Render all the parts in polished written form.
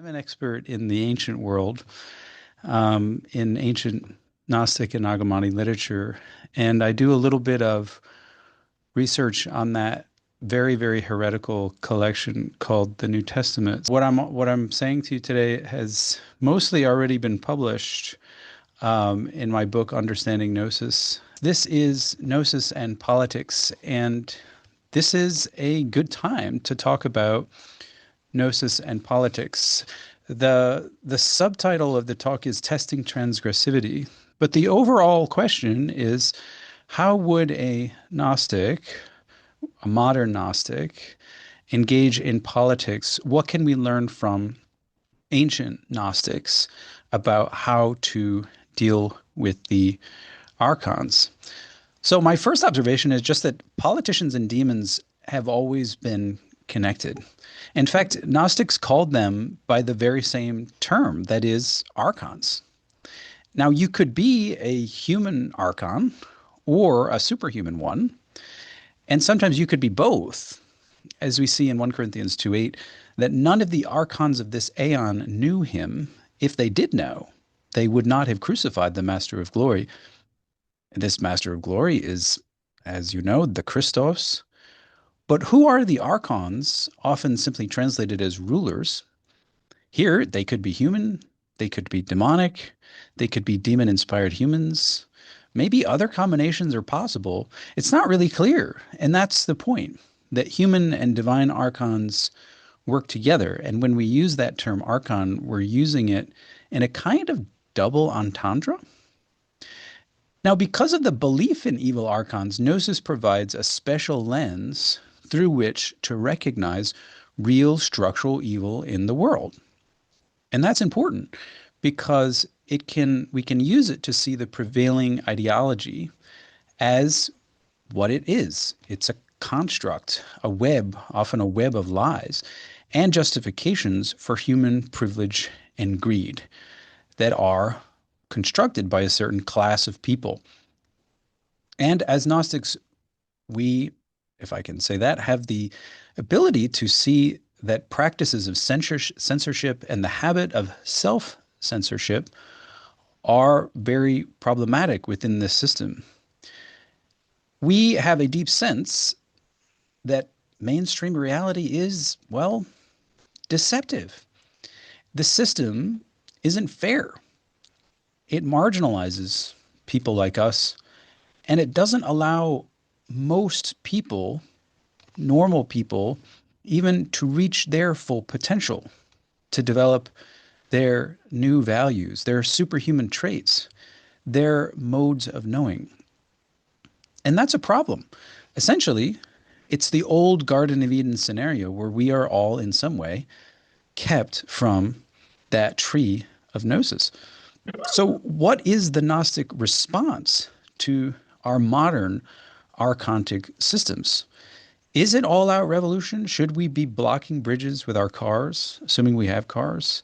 I'm an expert in the ancient world, in ancient Gnostic and Nagamani literature, and I do a little bit of research on that very, very heretical collection called the New Testament. What I'm saying to you today has mostly already been published in my book Understanding Gnosis. This is Gnosis and Politics, and this is a good time to talk about Gnosis and Politics. The subtitle of the talk is Testing Transgressivity, but the overall question is how would a Gnostic, a modern Gnostic, engage in politics? What can we learn from ancient Gnostics about how to deal with the archons? So my first observation is just that politicians and demons have always been connected. In fact, Gnostics called them by the very same term, that is, archons. Now, you could be a human archon or a superhuman one, and sometimes you could be both, as we see in 1 Corinthians 2:8, that none of the archons of this aeon knew him. If they did know, they would not have crucified the Master of Glory. This Master of Glory is, as you know, the Christos. But who are the archons, often simply translated as rulers? Here, they could be human, they could be demonic, they could be demon-inspired humans. Maybe other combinations are possible. It's not really clear, and that's the point, that human and divine archons work together. And when we use that term archon, we're using it in a kind of double entendre. Now, because of the belief in evil archons, Gnosis provides a special lens through which to recognize real structural evil in the world. And that's important because we can use it to see the prevailing ideology as what it is. It's a construct, a web, often a web of lies and justifications for human privilege and greed that are constructed by a certain class of people. And as Gnostics, we, if I can say that, have the ability to see that practices of censorship and the habit of self-censorship are very problematic within this system. We have a deep sense that mainstream reality is, well, deceptive. The system isn't fair. It marginalizes people like us, and it doesn't allow most people, normal people, even to reach their full potential, to develop their new values, their superhuman traits, their modes of knowing. And that's a problem. Essentially, it's the old Garden of Eden scenario where we are all in some way kept from that tree of Gnosis. So what is the Gnostic response to our modern archontic systems? Is it all-out revolution? Should we be blocking bridges with our cars, assuming we have cars?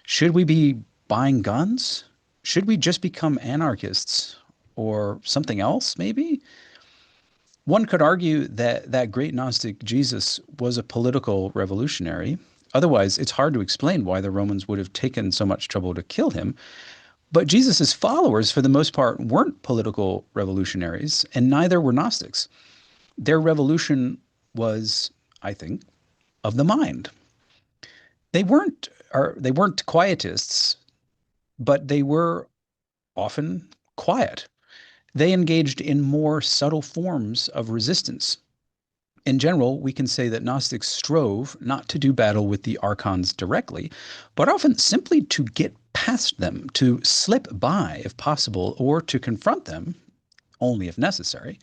Should we be buying guns? Should we just become anarchists or something else, maybe? One could argue that that great Gnostic Jesus was a political revolutionary. Otherwise, it's hard to explain why the Romans would have taken so much trouble to kill him. But Jesus's followers, for the most part, weren't political revolutionaries, and neither were Gnostics. Their revolution was, I think, of the mind. They weren't quietists, but they were often quiet. They engaged in more subtle forms of resistance. In general, we can say that Gnostics strove not to do battle with the archons directly, but often simply to get past them, to slip by if possible, or to confront them only if necessary,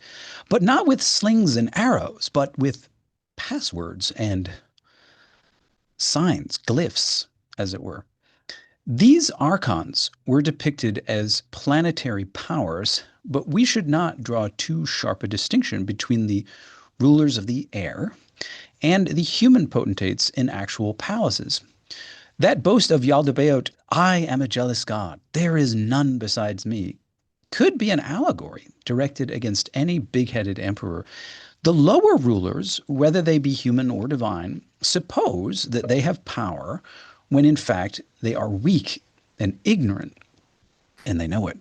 but not with slings and arrows, but with passwords and signs, glyphs, as it were. These archons were depicted as planetary powers, but we should not draw too sharp a distinction between the rulers of the air and the human potentates in actual palaces. That boast of Yaldabaoth, I am a jealous god, there is none besides me, could be an allegory directed against any big-headed emperor. The lower rulers, whether they be human or divine, suppose that they have power when in fact they are weak and ignorant, and they know it.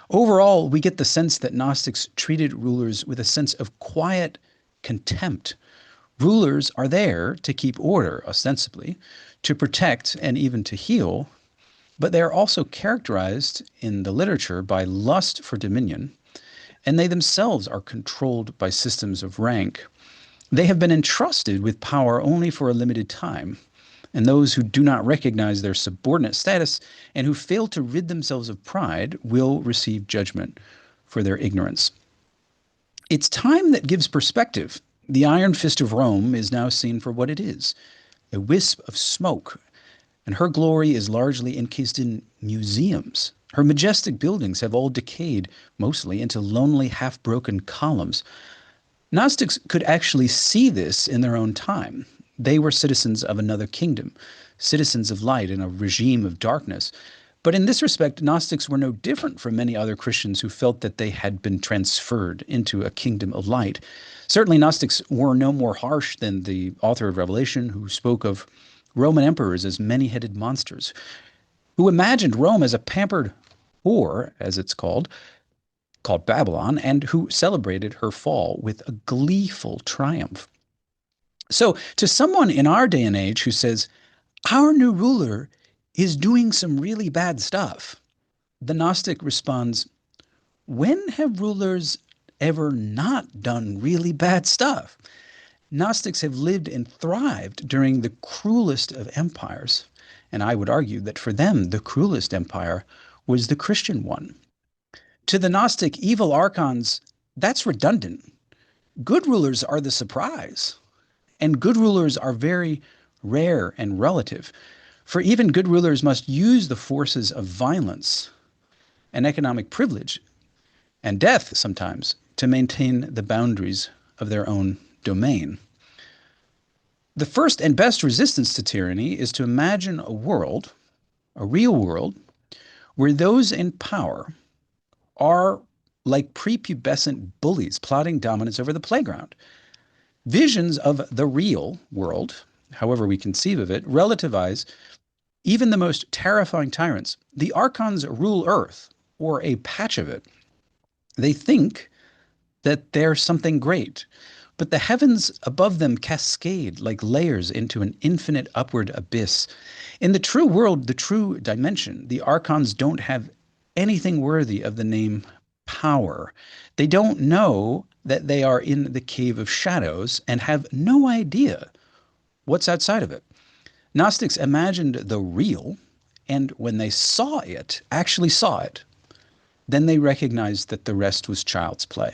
Overall, we get the sense that Gnostics treated rulers with a sense of quiet contempt. Rulers are there to keep order, ostensibly, to protect and even to heal, but they are also characterized in the literature by lust for dominion, and they themselves are controlled by systems of rank. They have been entrusted with power only for a limited time, and those who do not recognize their subordinate status and who fail to rid themselves of pride will receive judgment for their ignorance. It's time that gives perspective. The iron fist of Rome is now seen for what it is, a wisp of smoke, and her glory is largely encased in museums. Her majestic buildings have all decayed, mostly, into lonely, half-broken columns. Gnostics could actually see this in their own time. They were citizens of another kingdom, citizens of light in a regime of darkness. But in this respect, Gnostics were no different from many other Christians who felt that they had been transferred into a kingdom of light. Certainly, Gnostics were no more harsh than the author of Revelation, who spoke of Roman emperors as many-headed monsters, who imagined Rome as a pampered whore, as it's called Babylon, and who celebrated her fall with a gleeful triumph. So, to someone in our day and age who says, our new ruler is doing some really bad stuff, the Gnostic responds, when have rulers ever not done really bad stuff? Gnostics have lived and thrived during the cruelest of empires, and I would argue that for them, the cruelest empire was the Christian one. To the Gnostic, evil archons, that's redundant. Good rulers are the surprise. And good rulers are very rare and relative. For even good rulers must use the forces of violence and economic privilege and death sometimes to maintain the boundaries of their own domain. The first and best resistance to tyranny is to imagine a world, a real world, where those in power are like prepubescent bullies plotting dominance over the playground. Visions of the real world, however we conceive of it, relativize even the most terrifying tyrants. The archons rule Earth, or a patch of it. They think that they're something great, but the heavens above them cascade like layers into an infinite upward abyss. In the true world, the true dimension, the archons don't have anything worthy of the name power. They don't know that they are in the cave of shadows and have no idea what's outside of it. Gnostics imagined the real, and when they saw it, actually saw it, then they recognized that the rest was child's play.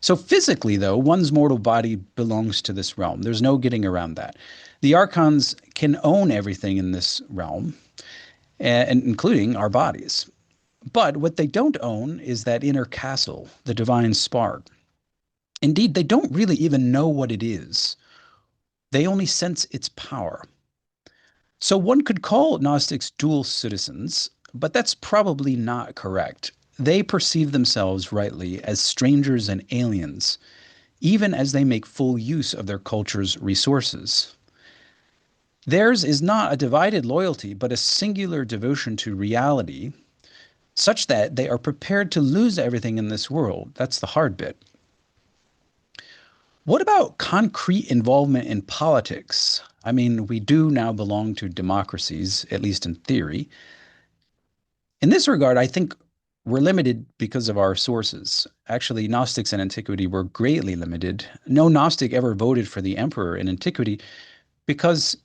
So physically, though, one's mortal body belongs to this realm. There's no getting around that. The archons can own everything in this realm, and including our bodies. But what they don't own is that inner castle, the divine spark. Indeed, they don't really even know what it is. They only sense its power. So one could call Gnostics dual citizens, but that's probably not correct. They perceive themselves rightly as strangers and aliens, even as they make full use of their culture's resources. Theirs is not a divided loyalty, but a singular devotion to reality, such that they are prepared to lose everything in this world. That's the hard bit. What about concrete involvement in politics? I mean, we do now belong to democracies, at least in theory. In this regard, I think we're limited because of our sources. Actually, Gnostics in antiquity were greatly limited. No Gnostic ever voted for the emperor in antiquity because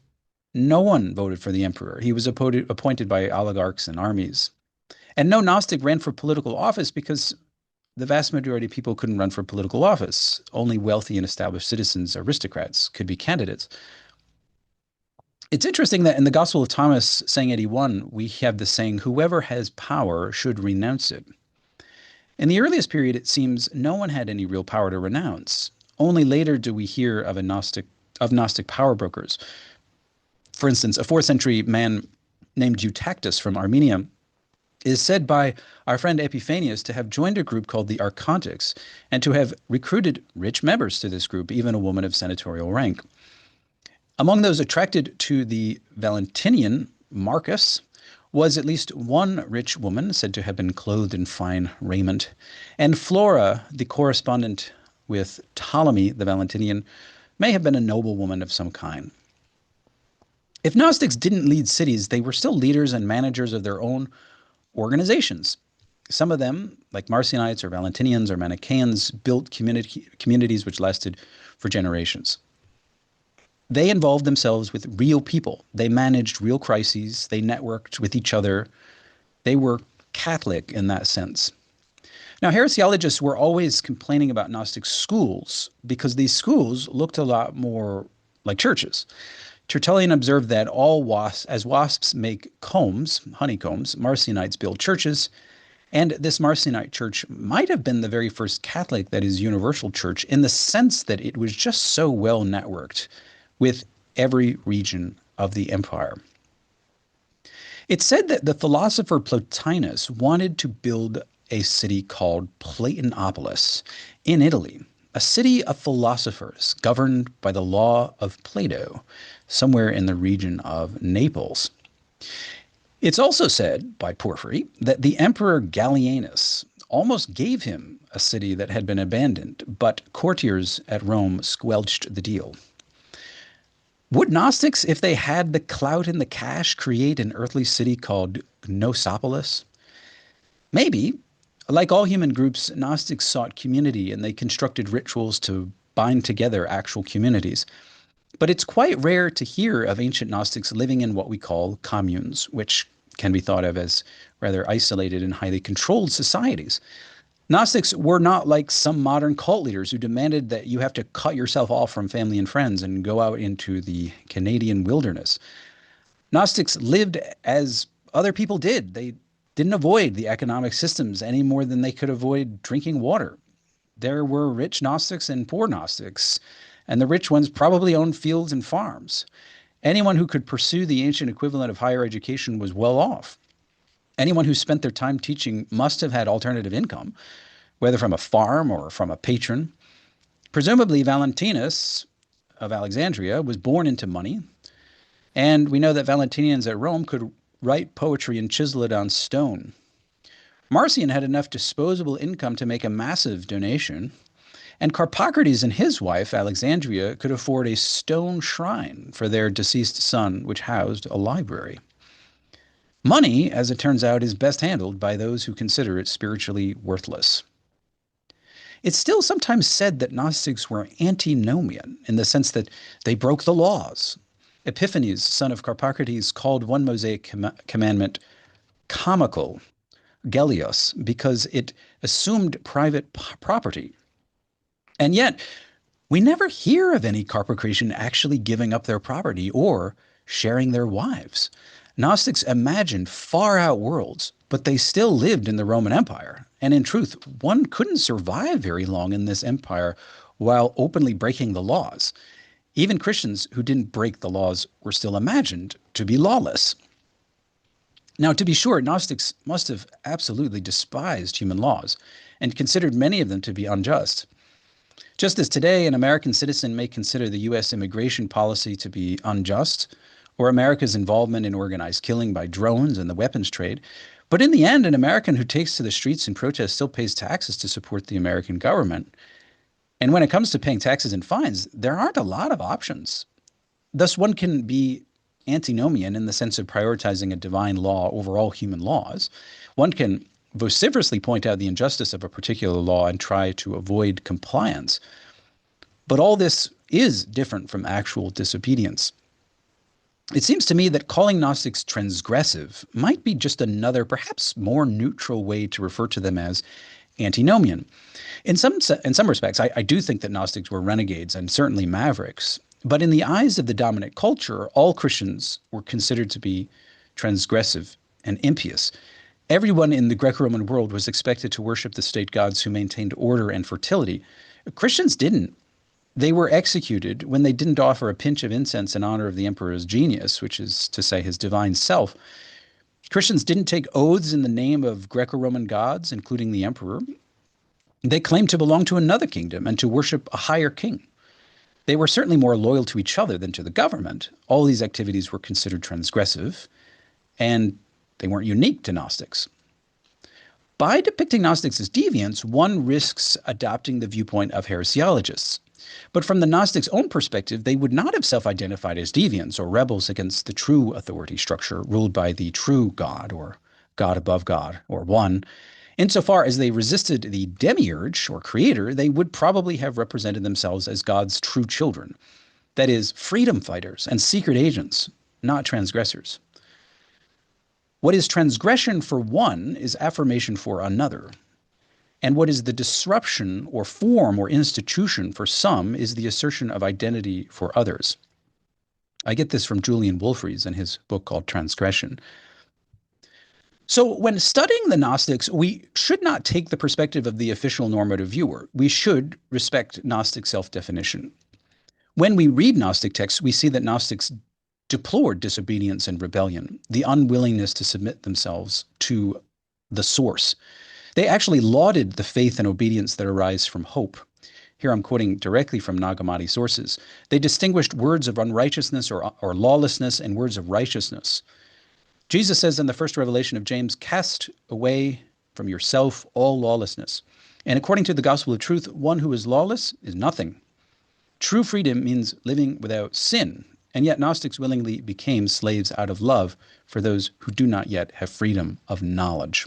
no one voted for the emperor. He was appointed by oligarchs and armies. And no Gnostic ran for political office because the vast majority of people couldn't run for political office. Only wealthy and established citizens, aristocrats, could be candidates. It's interesting that in the Gospel of Thomas, saying 81, we have the saying, whoever has power should renounce it. In the earliest period, it seems no one had any real power to renounce. Only later do we hear of Gnostic power brokers. For instance, a 4th century man named Eutychus from Armenia is said by our friend Epiphanius to have joined a group called the Archontics and to have recruited rich members to this group, even a woman of senatorial rank. Among those attracted to the Valentinian Marcus was at least one rich woman said to have been clothed in fine raiment, and Flora, the correspondent with Ptolemy the Valentinian, may have been a noblewoman of some kind. If Gnostics didn't lead cities, they were still leaders and managers of their own organizations. Some of them, like Marcionites or Valentinians or Manichaeans, built communities which lasted for generations. They involved themselves with real people. They managed real crises. They networked with each other. They were Catholic in that sense. Now, heresiologists were always complaining about Gnostic schools because these schools looked a lot more like churches. Tertullian observed that as wasps make combs, honeycombs, Marcionites build churches, and this Marcionite church might have been the very first Catholic, that is, universal church, in the sense that it was just so well networked with every region of the empire. It's said that the philosopher Plotinus wanted to build a city called Platonopolis in Italy, a city of philosophers governed by the law of Plato, somewhere in the region of Naples. It's also said by Porphyry that the Emperor Gallienus almost gave him a city that had been abandoned, but courtiers at Rome squelched the deal. Would Gnostics, if they had the clout and the cash, create an earthly city called Gnosopolis? Maybe. Like all human groups, Gnostics sought community and they constructed rituals to bind together actual communities. But it's quite rare to hear of ancient Gnostics living in what we call communes, which can be thought of as rather isolated and highly controlled societies. Gnostics were not like some modern cult leaders who demanded that you have to cut yourself off from family and friends and go out into the Canadian wilderness. Gnostics lived as other people did. They didn't avoid the economic systems any more than they could avoid drinking water. There were rich Gnostics and poor Gnostics, and the rich ones probably owned fields and farms. Anyone who could pursue the ancient equivalent of higher education was well off. Anyone who spent their time teaching must have had alternative income, whether from a farm or from a patron. Presumably, Valentinus of Alexandria was born into money, and we know that Valentinians at Rome could write poetry and chisel it on stone. Marcion had enough disposable income to make a massive donation, and Carpocrates and his wife, Alexandria, could afford a stone shrine for their deceased son, which housed a library. Money, as it turns out, is best handled by those who consider it spiritually worthless. It's still sometimes said that Gnostics were antinomian in the sense that they broke the laws. Epiphanes, son of Carpocrates, called one Mosaic commandment comical, gelios, because it assumed private property. And yet, we never hear of any Carpocratian actually giving up their property or sharing their wives. Gnostics imagined far-out worlds, but they still lived in the Roman Empire. And in truth, one couldn't survive very long in this empire while openly breaking the laws. Even Christians who didn't break the laws were still imagined to be lawless. Now, to be sure, Gnostics must have absolutely despised human laws and considered many of them to be unjust. Just as today an American citizen may consider the U.S. immigration policy to be unjust, or America's involvement in organized killing by drones and the weapons trade, but in the end, an American who takes to the streets and protests still pays taxes to support the American government. And when it comes to paying taxes and fines, there aren't a lot of options. Thus, one can be antinomian in the sense of prioritizing a divine law over all human laws. One can vociferously point out the injustice of a particular law and try to avoid compliance. But all this is different from actual disobedience. It seems to me that calling Gnostics transgressive might be just another, perhaps more neutral way to refer to them as antinomian. In some respects, I do think that Gnostics were renegades and certainly mavericks. But in the eyes of the dominant culture, all Christians were considered to be transgressive and impious. Everyone in the Greco-Roman world was expected to worship the state gods who maintained order and fertility. Christians didn't. They were executed when they didn't offer a pinch of incense in honor of the emperor's genius, which is to say his divine self. Christians didn't take oaths in the name of Greco-Roman gods, including the emperor. They claimed to belong to another kingdom and to worship a higher king. They were certainly more loyal to each other than to the government. All these activities were considered transgressive, and they weren't unique to Gnostics. By depicting Gnostics as deviants, one risks adopting the viewpoint of heresiologists. But from the Gnostics' own perspective, they would not have self-identified as deviants or rebels against the true authority structure ruled by the true God, or God above God, or one. Insofar as they resisted the demiurge, or creator, they would probably have represented themselves as God's true children. That is, freedom fighters and secret agents, not transgressors. What is transgression for one is affirmation for another. And what is the disruption or form or institution for some is the assertion of identity for others. I get this from Julian Wolfries in his book called Transgression. So when studying the Gnostics, we should not take the perspective of the official normative viewer. We should respect Gnostic self-definition. When we read Gnostic texts, we see that Gnostics deplored disobedience and rebellion, the unwillingness to submit themselves to the source. They actually lauded the faith and obedience that arise from hope. Here I'm quoting directly from Nag Hammadi sources. They distinguished words of unrighteousness or lawlessness and words of righteousness. Jesus says in the first revelation of James, cast away from yourself all lawlessness. And according to the gospel of truth, one who is lawless is nothing. True freedom means living without sin. And yet Gnostics willingly became slaves out of love for those who do not yet have freedom of knowledge.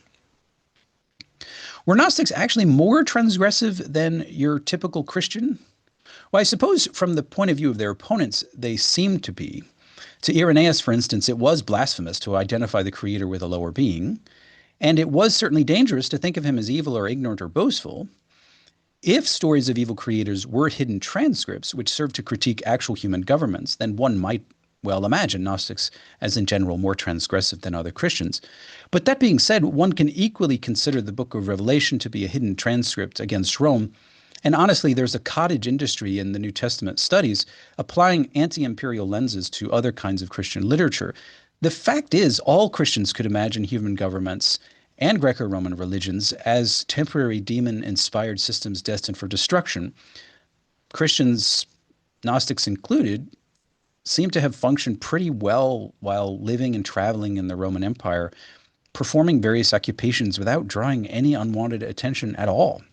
Were Gnostics actually more transgressive than your typical Christian? Well, I suppose from the point of view of their opponents, they seem to be. To Irenaeus, for instance, it was blasphemous to identify the Creator with a lower being, and it was certainly dangerous to think of him as evil or ignorant or boastful. If stories of evil creators were hidden transcripts which served to critique actual human governments, then one might well imagine Gnostics as in general more transgressive than other Christians. But that being said, one can equally consider the book of Revelation to be a hidden transcript against Rome. And honestly, there's a cottage industry in the New Testament studies applying anti-imperial lenses to other kinds of Christian literature. The fact is, all Christians could imagine human governments and Greco-Roman religions as temporary demon-inspired systems destined for destruction. Christians, Gnostics included, seem to have functioned pretty well while living and traveling in the Roman Empire, performing various occupations without drawing any unwanted attention at all.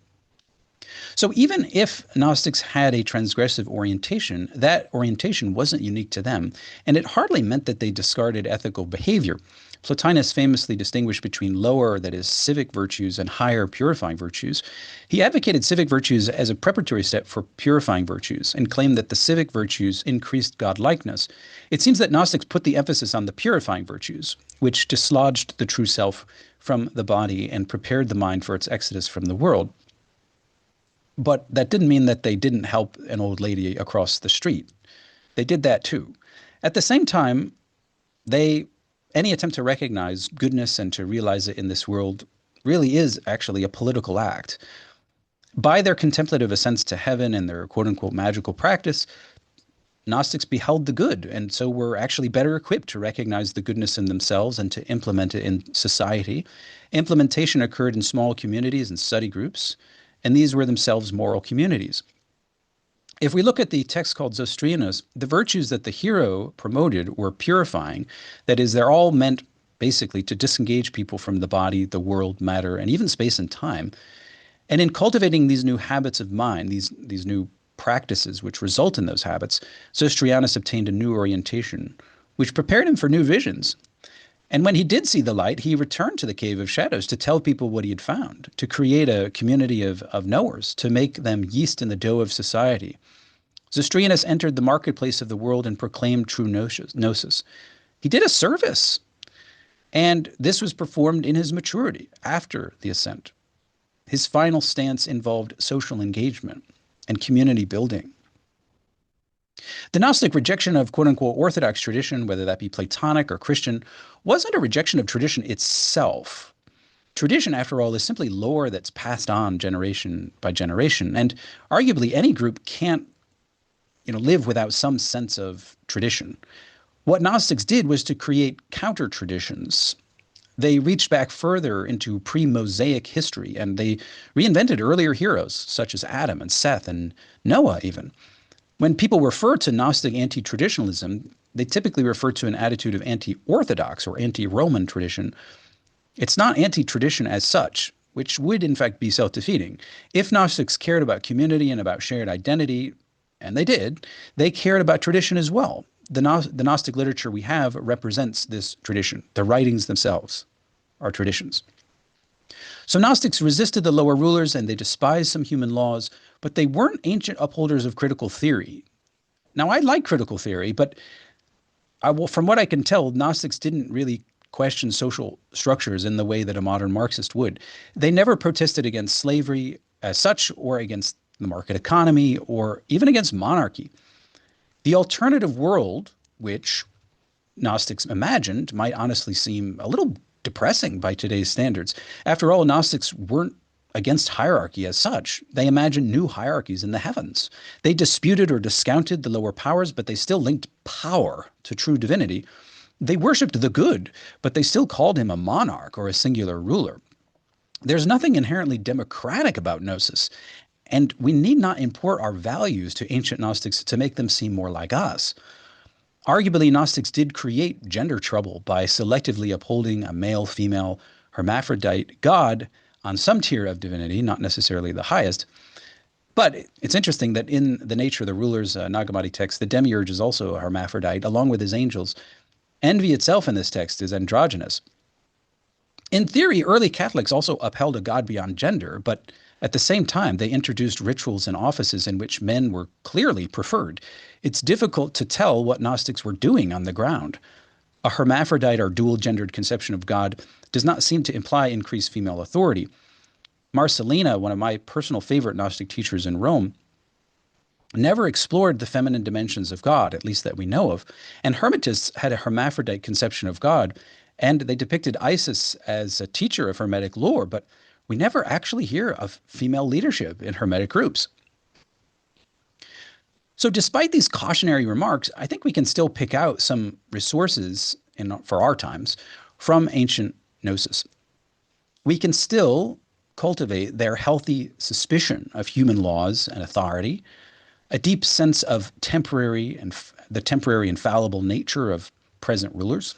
So even if Gnostics had a transgressive orientation, that orientation wasn't unique to them, and it hardly meant that they discarded ethical behavior. Plotinus famously distinguished between lower, that is, civic virtues, and higher, purifying virtues. He advocated civic virtues as a preparatory step for purifying virtues and claimed that the civic virtues increased godlikeness. It seems that Gnostics put the emphasis on the purifying virtues, which dislodged the true self from the body and prepared the mind for its exodus from the world. But that didn't mean that they didn't help an old lady across the street. They did that too. At the same time, any attempt to recognize goodness and to realize it in this world really is actually a political act. By their contemplative ascents to heaven and their quote-unquote magical practice, Gnostics beheld the good, and so were actually better equipped to recognize the goodness in themselves and to implement it in society. Implementation occurred in small communities and study groups, and these were themselves moral communities. If we look at the text called Zostrianos, the virtues that the hero promoted were purifying. That is, they're all meant basically to disengage people from the body, the world, matter, and even space and time. And in cultivating these new habits of mind, these new practices which result in those habits, Zostrianus obtained a new orientation, which prepared him for new visions. And when he did see the light, he returned to the Cave of Shadows to tell people what he had found, to create a community of knowers, to make them yeast in the dough of society. Zostrianus entered the marketplace of the world and proclaimed true Gnosis. He did a service, and this was performed in his maturity after the ascent. His final stance involved social engagement and community building. The Gnostic rejection of quote-unquote orthodox tradition, whether that be Platonic or Christian, wasn't a rejection of tradition itself. Tradition, after all, is simply lore that's passed on generation by generation, and arguably any group can't live without some sense of tradition. What Gnostics did was to create counter-traditions. They reached back further into pre-Mosaic history, and they reinvented earlier heroes, such as Adam and Seth and Noah even. When people refer to Gnostic anti-traditionalism, they typically refer to an attitude of anti-Orthodox or anti-Roman tradition. It's not anti-tradition as such, which would in fact be self-defeating. If Gnostics cared about community and about shared identity, and they did, they cared about tradition as well. The Gnostic literature we have represents this tradition. The writings themselves are traditions. So Gnostics resisted the lower rulers and they despised some human laws, but they weren't ancient upholders of critical theory. Now, I like critical theory, but from what I can tell, Gnostics didn't really question social structures in the way that a modern Marxist would. They never protested against slavery as such, or against the market economy, or even against monarchy. The alternative world, which Gnostics imagined, might honestly seem a little depressing by today's standards. After all, Gnostics weren't against hierarchy as such. They imagined new hierarchies in the heavens. They disputed or discounted the lower powers, but they still linked power to true divinity. They worshipped the good, but they still called him a monarch or a singular ruler. There's nothing inherently democratic about Gnosis, and we need not import our values to ancient Gnostics to make them seem more like us. Arguably, Gnostics did create gender trouble by selectively upholding a male-female hermaphrodite god on some tier of divinity, not necessarily the highest. But it's interesting that in the Nature of the Rulers Nag Hammadi text, the demiurge is also a hermaphrodite, along with his angels. Envy itself in this text is androgynous. In theory, early Catholics also upheld a God beyond gender, but at the same time, they introduced rituals and offices in which men were clearly preferred. It's difficult to tell what Gnostics were doing on the ground. A hermaphrodite or dual-gendered conception of God does not seem to imply increased female authority. Marcellina, one of my personal favorite Gnostic teachers in Rome, never explored the feminine dimensions of God, at least that we know of. And Hermetists had a hermaphrodite conception of God, and they depicted Isis as a teacher of Hermetic lore, but we never actually hear of female leadership in Hermetic groups. So despite these cautionary remarks, I think we can still pick out some resources for our times from ancient Gnosis. We can still cultivate their healthy suspicion of human laws and authority, a deep sense of the temporary and fallible nature of present rulers,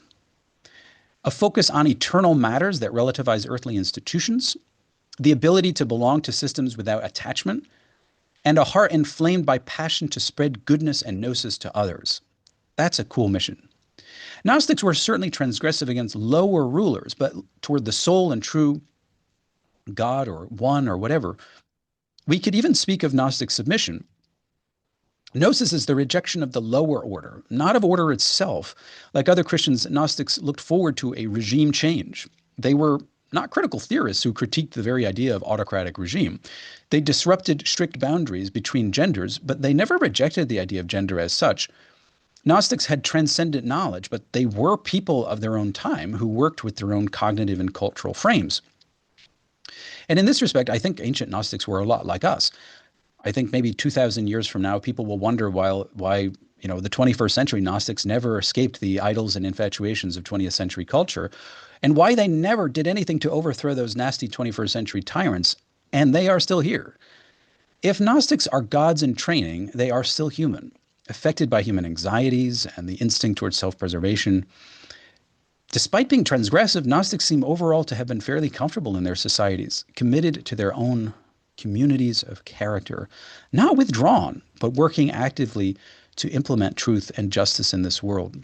a focus on eternal matters that relativize earthly institutions, the ability to belong to systems without attachment, and a heart inflamed by passion to spread goodness and gnosis to others. That's a cool mission. Gnostics were certainly transgressive against lower rulers, but toward the sole and true God or one or whatever, we could even speak of Gnostic submission. Gnosis is the rejection of the lower order, not of order itself. Like other Christians, Gnostics looked forward to a regime change. They were not critical theorists who critiqued the very idea of autocratic regime. They disrupted strict boundaries between genders, but they never rejected the idea of gender as such. Gnostics had transcendent knowledge, but they were people of their own time who worked with their own cognitive and cultural frames. And in this respect, I think ancient Gnostics were a lot like us. I think maybe 2,000 years from now, people will wonder why the 21st century Gnostics never escaped the idols and infatuations of 20th century culture, and why they never did anything to overthrow those nasty 21st century tyrants, and they are still here. If Gnostics are gods in training, they are still human, affected by human anxieties and the instinct towards self-preservation. Despite being transgressive, Gnostics seem overall to have been fairly comfortable in their societies, committed to their own communities of character, not withdrawn, but working actively to implement truth and justice in this world.